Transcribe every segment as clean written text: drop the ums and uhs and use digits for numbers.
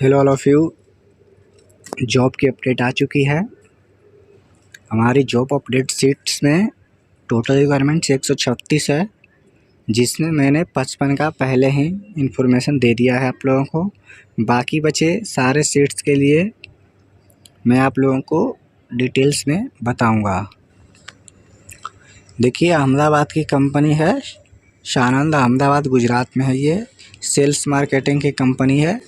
Hello all of you. Job की update आ चुकी है। हमारी जॉब अपडेट शीट्स में टोटल रिक्वायरमेंट्स 136 है, जिसमें मैंने 55 का पहले ही इन्फॉर्मेशन दे दिया है आप लोगों को। बाकी बचे सारे सीट्स के लिए मैं आप लोगों को डिटेल्स में बताऊंगा। देखिए, अहमदाबाद की कंपनी है, सानंद अहमदाबाद गुजरात में है। ये सेल्स मार्केटिंग की कंपनी है।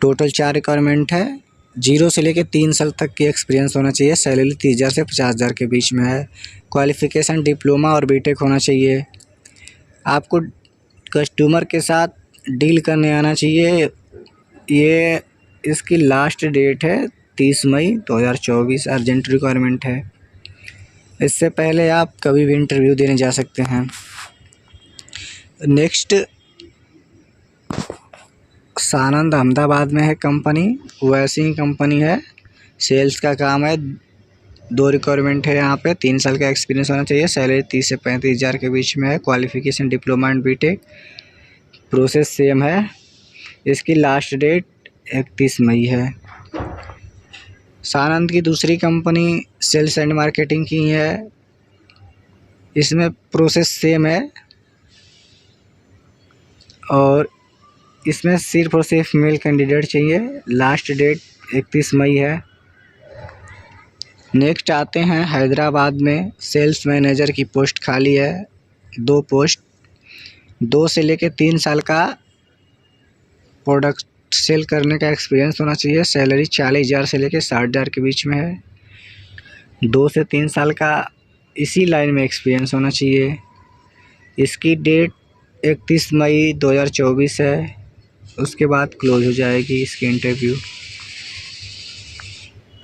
टोटल 4 रिक्वायरमेंट है। 0 से लेकर 3 साल तक की एक्सपीरियंस होना चाहिए। सैलरी 30,000 से 50,000 के बीच में है। क्वालिफ़िकेशन डिप्लोमा और बीटेक होना चाहिए। आपको कस्टमर के साथ डील करने आना चाहिए। ये इसकी लास्ट डेट है 30 मई 2024। अर्जेंट रिक्वायरमेंट है। इससे पहले आप कभी भी इंटरव्यू देने जा सकते हैं। नेक्स्ट, सानंद अहमदाबाद में है कंपनी, वैसी ही कंपनी है। सेल्स का काम है। 2 रिक्वायरमेंट है यहाँ पे। 3 साल का एक्सपीरियंस होना चाहिए। सैलरी 30 से 35,000 के बीच में है। Qualification diploma and BTech. Process same है। इसकी लास्ट डेट 31 मई है। सानंद की दूसरी कंपनी सेल्स एंड मार्केटिंग की है। इसमें प्रोसेस सेम है और इसमें सिर्फ और सिर्फ मेल कैंडिडेट चाहिए। लास्ट डेट 31 मई है। नेक्स्ट आते हैं हैदराबाद में। सेल्स मैनेजर की पोस्ट खाली है। 2 पोस्ट। 2 से लेकर 3 साल का प्रोडक्ट सेल करने का एक्सपीरियंस होना चाहिए। सैलरी 40,000 से लेकर 60,000 के बीच में है। 2 से 3 साल का इसी लाइन में एक्सपीरियंस होना चाहिए। इसकी डेट 31 मई 2024 है। उसके बाद क्लोज हो जाएगी इसकी इंटरव्यू।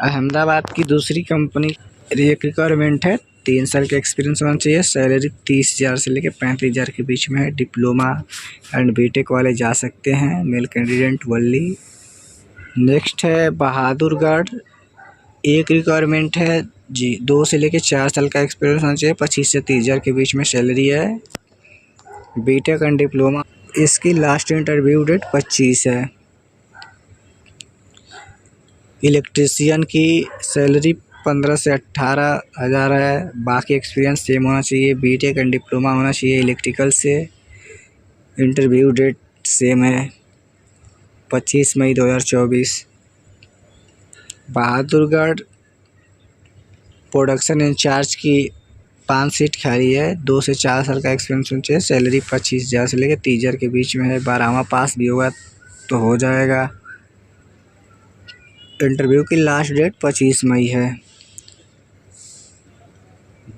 अहमदाबाद की दूसरी कंपनी एक रिक्वायरमेंट है। 3 साल का एक्सपीरियंस होना चाहिए। सैलरी 30,000 से लेकर 35,000 के बीच में है। डिप्लोमा एंड बीटेक वाले जा सकते हैं। Male candidate only. नेक्स्ट है बहादुरगढ़। एक रिक्वायरमेंट है जी। 2 से लेकर 4 साल का एक्सपीरियंस होना चाहिए। 25 से 30,000 के बीच में सैलरी है। BTech and diploma. इसकी लास्ट इंटरव्यू डेट 25 है। इलेक्ट्रीशियन की सैलरी 15 से 18,000 है। बाकी एक्सपीरियंस सेम होना चाहिए। बीटेक एंड डिप्लोमा होना चाहिए इलेक्ट्रिकल से। इंटरव्यू डेट सेम है 25 मई 2024। बहादुरगढ़ प्रोडक्शन इंचार्ज की 5 सीट खाली है। 2 से 4 साल का एक्सपीरियंस होना चाहिए। सैलरी 25,000 से लेकर 30,000 के बीच में है। 12वां पास भी होगा तो हो जाएगा। इंटरव्यू की लास्ट डेट 25 मई है।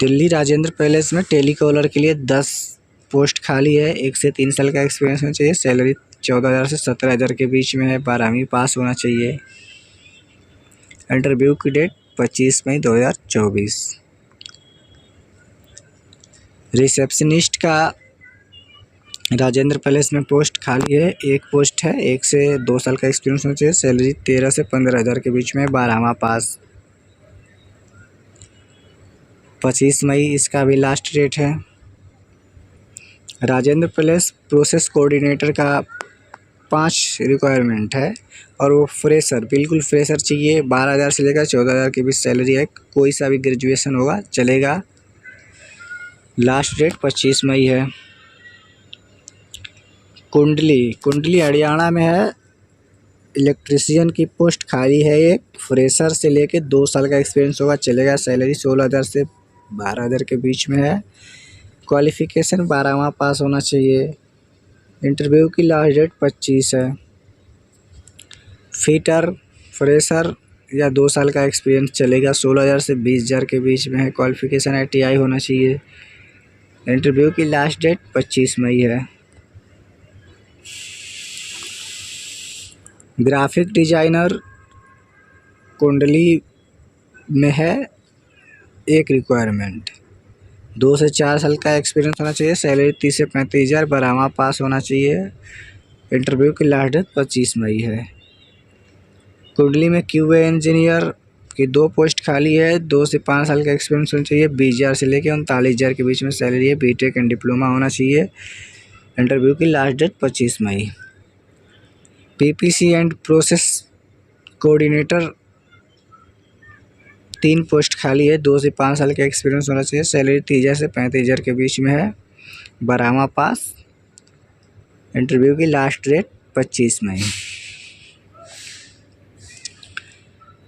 दिल्ली राजेंद्र पैलेस में टेलीकॉलर के लिए 10 पोस्ट खाली है। 1 से 3 साल का एक्सपीरियंस होना चाहिए। सैलरी 14,000 से 17,000 के बीच में है। 12वीं पास होना चाहिए। इंटरव्यू की डेट 25 मई 2024। रिसेप्शनिस्ट का राजेंद्र पैलेस में पोस्ट खाली है। 1 पोस्ट है। 1 से 2 साल का एक्सपीरियंस होना चाहिए। सैलरी 13 से 15,000 के बीच में। 12वां पास। 25 मई इसका भी लास्ट डेट है। राजेंद्र पैलेस प्रोसेस कोऑर्डिनेटर का 5 रिक्वायरमेंट है और वो फ्रेशर, बिल्कुल फ्रेशर चाहिए। 12,000 से लेकर 14,000 के बीच सैलरी है। कोई सा भी ग्रेजुएशन होगा चलेगा। लास्ट डेट 25 मई है। कुंडली हरियाणा में है। इलेक्ट्रीशियन की पोस्ट खाली है। एक फ्रेशर से लेके 2 साल का एक्सपीरियंस होगा चलेगा। सैलरी 16,000 से 12,000 के बीच में है। क्वालिफ़िकेशन 12वां पास होना चाहिए। इंटरव्यू की लास्ट डेट 25 है। फिटर फ्रेशर या 2 साल का एक्सपीरियंस चलेगा। 16,000 से 20,000 के बीच में है। क्वालिफ़िकेशन ITI होना चाहिए। इंटरव्यू की लास्ट डेट 25 मई है। ग्राफिक डिज़ाइनर कुंडली में है। 1 रिक्वायरमेंट। 2 से 4 साल का एक्सपीरियंस होना चाहिए। सैलरी 30 से 35,000। 12वां पास होना चाहिए। इंटरव्यू की लास्ट डेट 25 मई है। कुंडली में QA इंजीनियर की 2 पोस्ट खाली है। 2 से 5 साल का एक्सपीरियंस होना चाहिए। 20,000 से लेकर 39,000 के बीच में सैलरी है। बीटेक एंड डिप्लोमा होना चाहिए। इंटरव्यू की लास्ट डेट 25 मई। PPC and process coordinator 3 post खाली है, 2 से 5 साल का एक्सपीरियंस होना चाहिए। सैलरी 30,000 से 35,000 के बीच में है। बारहवां पास। इंटरव्यू की लास्ट डेट 25 मई।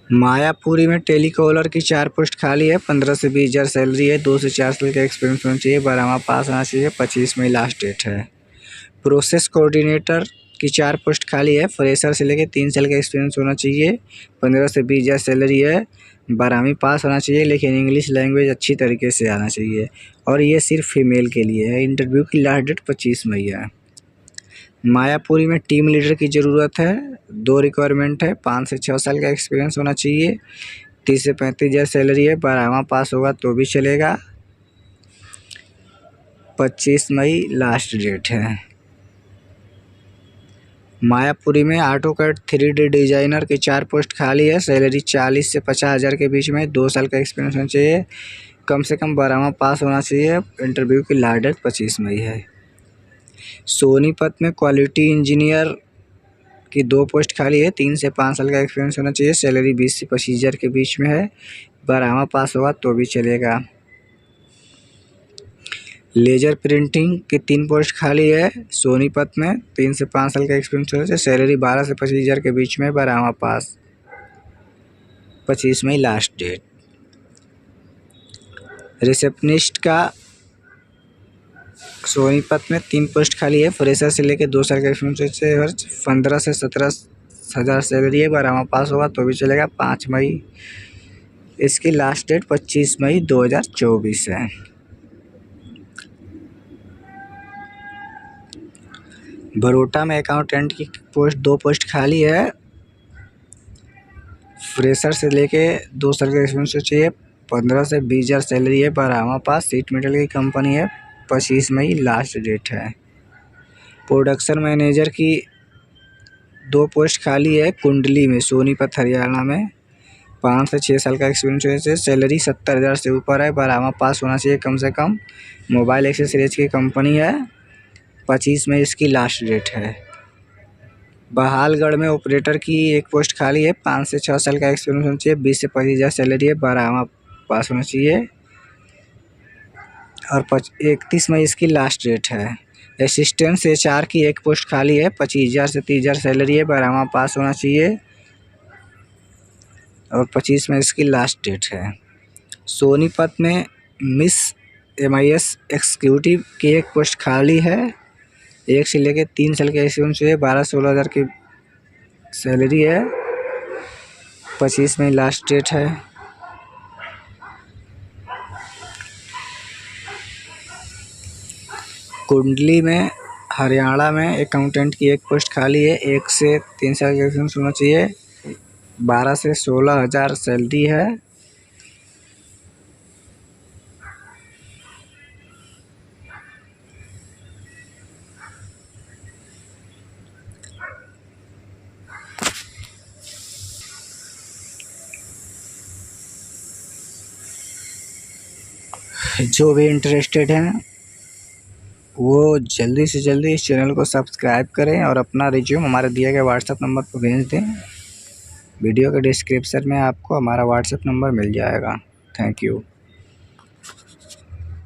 मायापुरी में टेलीकॉलर की 4 पोस्ट खाली है, 15 से 20,000 सैलरी है, 2 से 4 साल का एक्सपीरियंस होना चाहिए। 12वां पास होना चाहिए। 25 मई लास्ट डेट है। प्रोसेस कोऑर्डिनेटर की 4 पोस्ट खाली है, फ्रेशर से लेके 3 साल का एक्सपीरियंस होना चाहिए। 15 से 20,000 सैलरी है। 12वीं पास होना चाहिए, लेकिन इंग्लिश लैंग्वेज अच्छी तरीके से आना चाहिए, और ये सिर्फ फीमेल के लिए है। इंटरव्यू की लास्ट डेट 25 मई है। मायापुरी में टीम लीडर की ज़रूरत है। 2 रिक्वायरमेंट है। 5 से 6 साल का एक्सपीरियंस होना चाहिए। 30 से 35,000 सैलरी है। 12वां पास होगा तो भी चलेगा। 25 मई लास्ट डेट है। मायापुरी में ऑटोकैड 3D डिज़ाइनर की 4 पोस्ट खाली है, सैलरी 40 से 50,000 के बीच में। 2 साल का एक्सपीरियंस होना चाहिए, कम से कम 12वां पास होना चाहिए। इंटरव्यू की लास्ट डेट 25 मई है। सोनीपत में क्वालिटी इंजीनियर की 2 पोस्ट खाली है, 3 से 5 साल का एक्सपीरियंस होना चाहिए। सैलरी 20 से 25,000 के बीच में है। 12वां पास होगा तो भी चलेगा। लेजर प्रिंटिंग की 3 पोस्ट खाली है, सोनीपत में। 3 से 5 साल का एक्सपीरियंस होना चाहिए। सैलरी 12 से 25,000 के बीच में। 12वां पास। 25 मई लास्ट डेट। रिसेप्शनिस्ट का सोनीपत में 3 पोस्ट खाली है, फ्रेशर से लेकर 2 साल का एक्सपीरियंस। 15 से 17,000 सैलरी है। 12वां पास होगा तो भी चलेगा। 5 मई इसकी लास्ट डेट। 25 मई 2024 है। बरोटा में अकाउंटेंट की 2 पोस्ट खाली है, फ्रेशर से लेके 2 साल का एक्सपीरियंस चाहिए। 15 से 20,000 सैलरी है। 12वां पास। सीट मेटल की कंपनी है। 25 मई लास्ट डेट है। प्रोडक्शन मैनेजर की 2 पोस्ट खाली है, कुंडली में, सोनीपत हरियाणा में। 5 से 6 साल का एक्सपीरियंस चाहिए। सैलरी 70,000 से ऊपर है। 12वां पास होना चाहिए कम से कम। मोबाइल एक्सेसरीज की कंपनी है। 25 मई इसकी लास्ट डेट है। बहालगढ़ में ऑपरेटर की 1 पोस्ट खाली है, 5 से 6 साल का एक्सपीरियंस होना चाहिए। 20 से 25,000 सैलरी है। 12वां पास होना चाहिए, और 31 मई इसकी लास्ट डेट है। असिस्टेंट HR की 1 पोस्ट खाली है, 25,000 से 30,000 सैलरी है। 12वां पास होना चाहिए, और 25 मई इसकी लास्ट डेट है। सोनीपत में मिस MIS एग्जीक्यूटिव की 1 पोस्ट खाली है, 1 से लेकर 3 साल का एक्सपीरियंस चाहिए। 12-16,000 की सैलरी है। 25 मई लास्ट डेट है। कुंडली में हरियाणा में अकाउंटेंट की 1 पोस्ट खाली है, 1 से 3 साल का एक्सपीरियंस होना चाहिए। 12 से 16,000 सैलरी है। जो भी इंटरेस्टेड हैं वो जल्दी से जल्दी इस चैनल को सब्सक्राइब करें, और अपना रिज्यूम हमारे दिए गए व्हाट्सएप नंबर पर भेज दें। वीडियो के डिस्क्रिप्शन में आपको हमारा व्हाट्सएप नंबर मिल जाएगा। Thank you.